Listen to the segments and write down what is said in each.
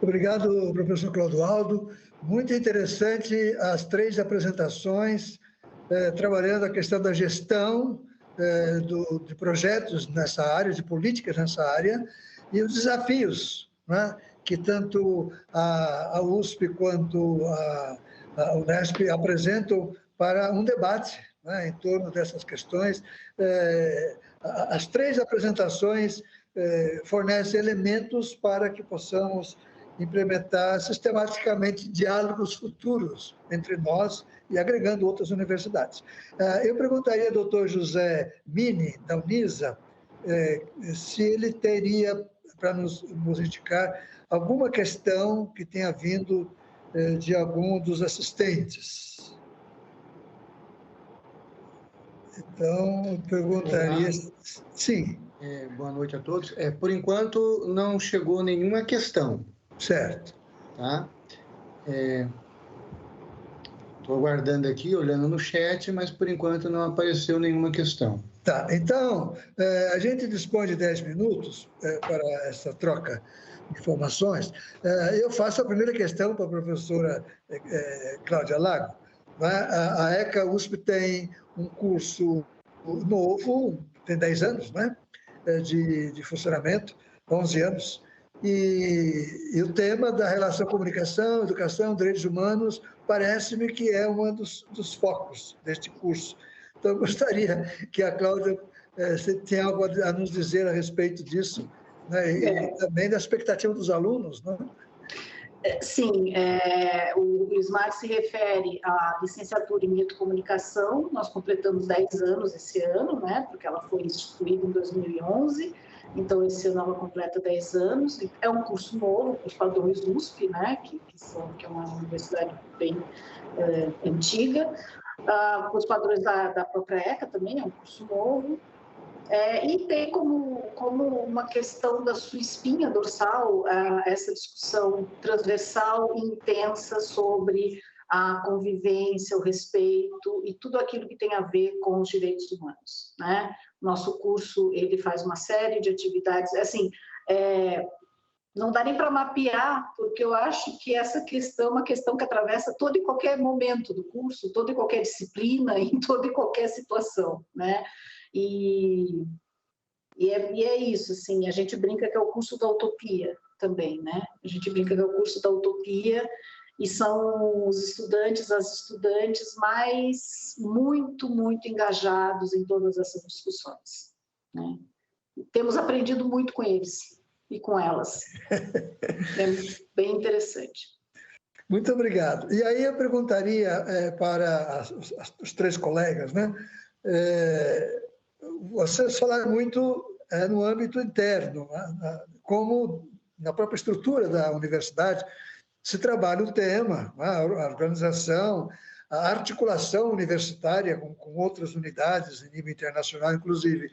Obrigado, professor Clodoaldo. Muito interessante as 3 apresentações, trabalhando a questão da gestão de projetos nessa área, de políticas nessa área, e os desafios, né, que tanto a USP quanto a Unesp apresentam para um debate, né, em torno dessas questões. As 3 apresentações fornecem elementos para que possamos implementar sistematicamente diálogos futuros entre nós e agregando outras universidades. Eu perguntaria ao doutor José Mini, da Unisa, se ele teria para nos indicar alguma questão que tenha vindo de algum dos assistentes. Então, eu perguntaria... Olá. Sim. Boa noite a todos. Por enquanto, não chegou nenhuma questão. Certo. Tá? Estou aguardando aqui, olhando no chat, mas por enquanto não apareceu nenhuma questão. Tá, então, a gente dispõe de 10 minutos para essa troca de informações. Eu faço a primeira questão para a professora Cláudia Lago. A ECA USP tem um curso novo, tem 10 anos, né, de funcionamento, 11 anos, e o tema da relação comunicação, educação, direitos humanos, parece-me que é um dos focos deste curso. Então, eu gostaria que a Cláudia tenha algo a nos dizer a respeito disso, né? E também da expectativa dos alunos, né? Sim, o SMART se refere à licenciatura em Educomunicação. Nós completamos 10 anos esse ano, né? Porque ela foi instituída em 2011, então esse ano ela completa 10 anos. É um curso novo, os padrões USP, né? Que é uma universidade bem antiga. Os padrões da própria ECA também é um curso novo. E tem como uma questão da sua espinha dorsal essa discussão transversal e intensa sobre a convivência, o respeito e tudo aquilo que tem a ver com os direitos humanos, né? Nosso curso, ele faz uma série de atividades, assim, não dá nem para mapear, porque eu acho que essa questão é uma questão que atravessa todo e qualquer momento do curso, toda e qualquer disciplina, em toda e qualquer situação, né? E é isso, assim, a gente brinca que é o curso da utopia também, né? A gente brinca que é o curso da utopia e são os estudantes, as estudantes mais muito, muito engajados em todas essas discussões, né? Temos aprendido muito com eles e com elas. É bem interessante. Muito obrigado. E aí eu perguntaria para os 3 colegas, né? Vocês falaram muito no âmbito interno, como na própria estrutura da universidade se trabalha o tema, a organização, a articulação universitária com outras unidades em nível internacional, inclusive.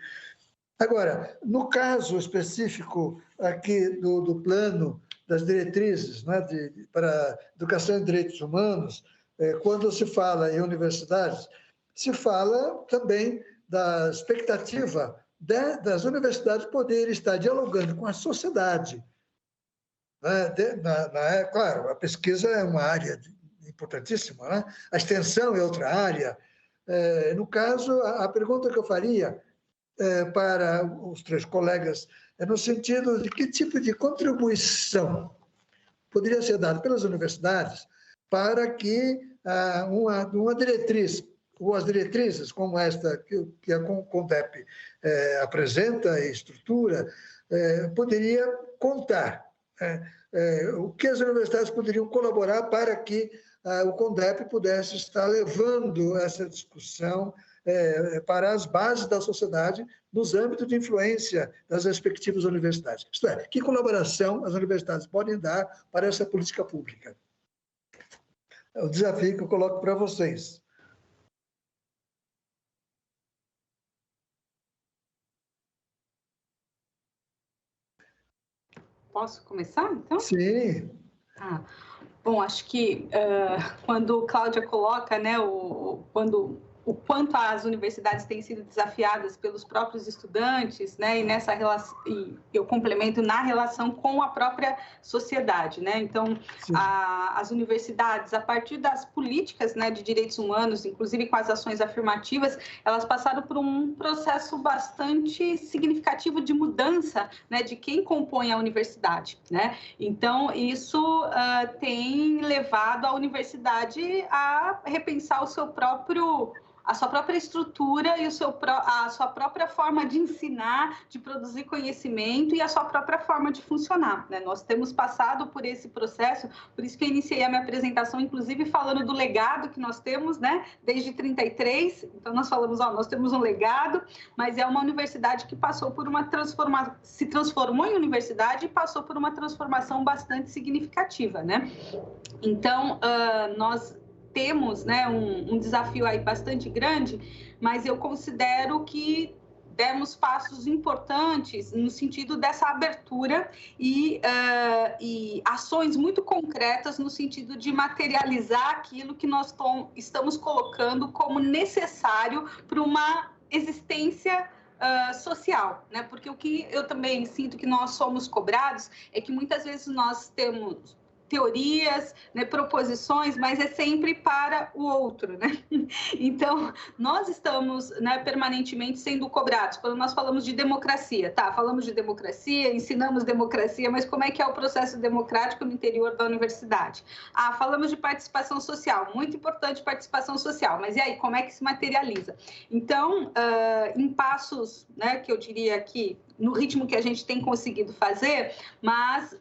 Agora, no caso específico aqui do plano das diretrizes, né, para educação e direitos humanos, quando se fala em universidades, se fala também da expectativa das universidades poderem estar dialogando com a sociedade. Claro, a pesquisa é uma área importantíssima, né? A extensão é outra área. No caso, a pergunta que eu faria para os 3 colegas é no sentido de que tipo de contribuição poderia ser dada pelas universidades para que uma diretriz, ou as diretrizes como esta que a CONDEP apresenta e estrutura, poderia contar. O que as universidades poderiam colaborar para que o CONDEP pudesse estar levando essa discussão para as bases da sociedade nos âmbitos de influência das respectivas universidades. Isto é, que colaboração as universidades podem dar para essa política pública? É o desafio que eu coloco para vocês. Posso começar, então? Sim. Bom, acho que quando Cláudia coloca, né, quando o quanto as universidades têm sido desafiadas pelos próprios estudantes, né? E nessa relação, e eu complemento na relação com a própria sociedade, né? Então, as universidades, a partir das políticas, né, de direitos humanos, inclusive com as ações afirmativas, elas passaram por um processo bastante significativo de mudança, né, de quem compõe a universidade, né? Então, isso tem levado a universidade a repensar a sua própria estrutura e a sua própria forma de ensinar, de produzir conhecimento e a sua própria forma de funcionar, né? Nós temos passado por esse processo, por isso que eu iniciei a minha apresentação, inclusive falando do legado que nós temos, né? Desde 33, então nós falamos, nós temos um legado, mas é uma universidade que passou por uma transformação, se transformou em universidade e passou por uma transformação bastante significativa, né? Então, nós temos, né, um desafio aí bastante grande, mas eu considero que demos passos importantes no sentido dessa abertura e ações muito concretas no sentido de materializar aquilo que nós estamos colocando como necessário para uma existência social, né? Porque o que eu também sinto que nós somos cobrados é que muitas vezes nós temos teorias, né, proposições, mas é sempre para o outro, né? Então, nós estamos, né, permanentemente sendo cobrados. Quando nós falamos de democracia, falamos de democracia, ensinamos democracia, mas como é que é o processo democrático no interior da universidade? Falamos de participação social, muito importante participação social, mas e aí, como é que se materializa? Então, em passos, né, que eu diria que no ritmo que a gente tem conseguido fazer, mas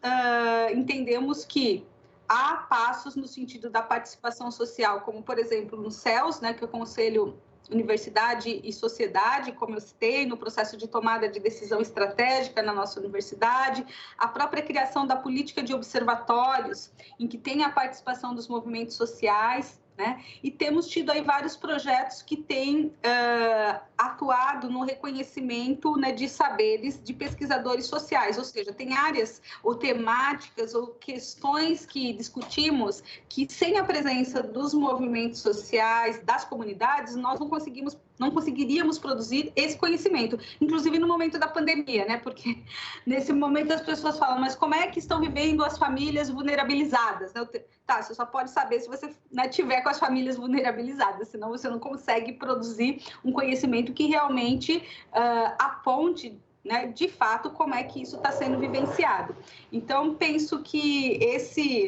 entendemos que há passos no sentido da participação social, como, por exemplo, no CELS, né, que é o Conselho Universidade e Sociedade, como eu citei, no processo de tomada de decisão estratégica na nossa universidade, a própria criação da política de observatórios, em que tem a participação dos movimentos sociais, né? E temos tido aí vários projetos que têm atuado no reconhecimento, né, de saberes de pesquisadores sociais, ou seja, tem áreas ou temáticas ou questões que discutimos que sem a presença dos movimentos sociais, das comunidades, nós não conseguiríamos produzir esse conhecimento, inclusive no momento da pandemia, né? Porque nesse momento as pessoas falam, mas como é que estão vivendo as famílias vulnerabilizadas, né? Você só pode saber se você, né, tiver com as famílias vulnerabilizadas, senão você não consegue produzir um conhecimento que realmente aponte, né, de fato, como é que isso está sendo vivenciado. Então, penso que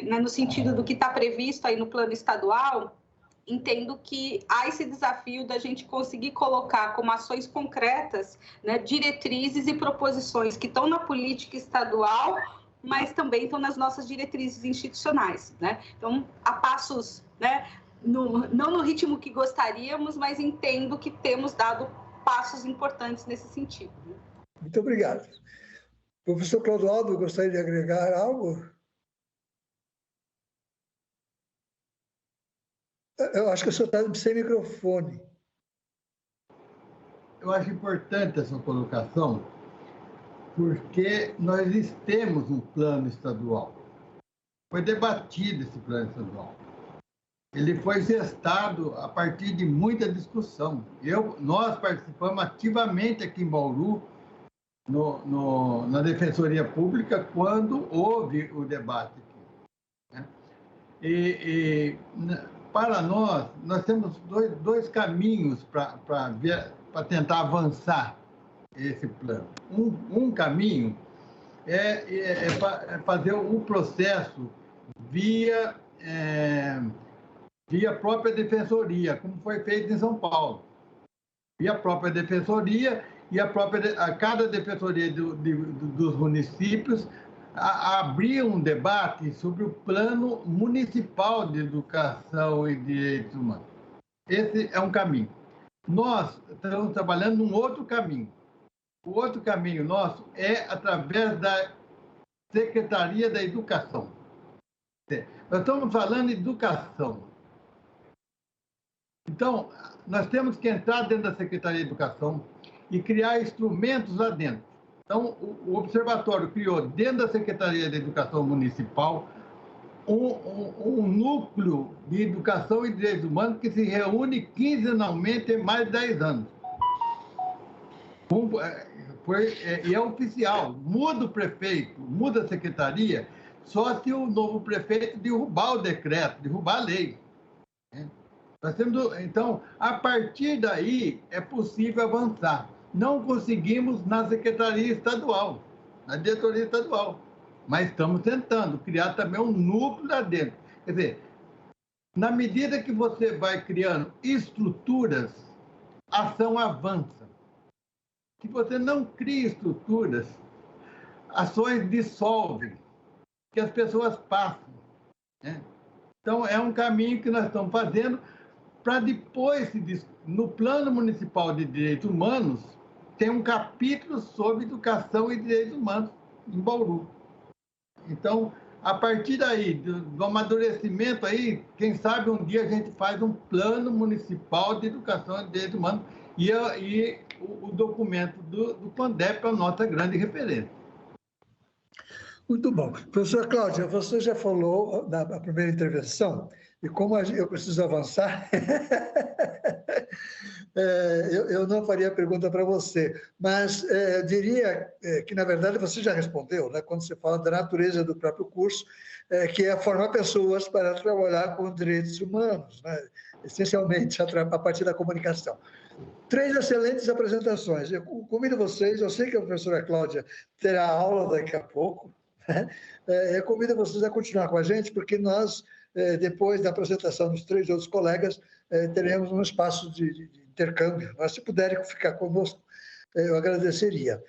né, no sentido do que está previsto aí no plano estadual, entendo que há esse desafio da gente conseguir colocar como ações concretas, né, diretrizes e proposições que estão na política estadual, mas também estão nas nossas diretrizes institucionais, né? Então, há passos, né, não no ritmo que gostaríamos, mas entendo que temos dado passos importantes nesse sentido. Muito obrigado. Professor Clodoaldo, gostaria de agregar algo? Eu acho que o senhor está sem microfone. Eu acho importante essa colocação, porque nós temos um plano estadual. Foi debatido esse plano estadual. Ele foi gestado a partir de muita discussão. Nós participamos ativamente aqui em Bauru, na Defensoria Pública, quando houve o debate aqui, né? Para nós temos dois caminhos para tentar avançar esse plano. Um caminho é fazer o processo via própria defensoria, como foi feito em São Paulo. Via própria defensoria e cada defensoria dos municípios abrir um debate sobre o plano municipal de educação e direitos humanos. Esse é um caminho. Nós estamos trabalhando num outro caminho. O outro caminho nosso é através da Secretaria da Educação. Nós estamos falando de educação. Então, nós temos que entrar dentro da Secretaria de Educação e criar instrumentos lá dentro. Então, o Observatório criou, dentro da Secretaria de Educação Municipal, um núcleo de educação e direitos humanos que se reúne quinzenalmente há mais de 10 anos. E é oficial, muda o prefeito, muda a secretaria, só se o novo prefeito derrubar o decreto, derrubar a lei. Então, a partir daí, é possível avançar. Não conseguimos na secretaria estadual, na diretoria estadual, mas estamos tentando criar também um núcleo lá dentro. Quer dizer, na medida que você vai criando estruturas, a ação avança. Se você não cria estruturas, ações dissolvem, que as pessoas passam. Então, é um caminho que nós estamos fazendo para depois, no Plano Municipal de Direitos Humanos, tem um capítulo sobre educação e direitos humanos em Bauru. Então, a partir daí, do amadurecimento aí, quem sabe um dia a gente faz um Plano Municipal de Educação e Direitos Humanos e o documento do PANDEP é a nossa grande referência. Muito bom. Professora Cláudia, você já falou na primeira intervenção, e como eu preciso avançar, eu não faria pergunta para você, mas diria que, na verdade, você já respondeu, né, quando você fala da natureza do próprio curso, que é formar pessoas para trabalhar com direitos humanos, né, essencialmente a partir da comunicação. 3 excelentes apresentações. Eu convido vocês, eu sei que a professora Cláudia terá aula daqui a pouco, né? Eu convido vocês a continuar com a gente, porque nós, depois da apresentação dos 3 outros colegas, teremos um espaço de intercâmbio. Mas, se puderem ficar conosco, eu agradeceria.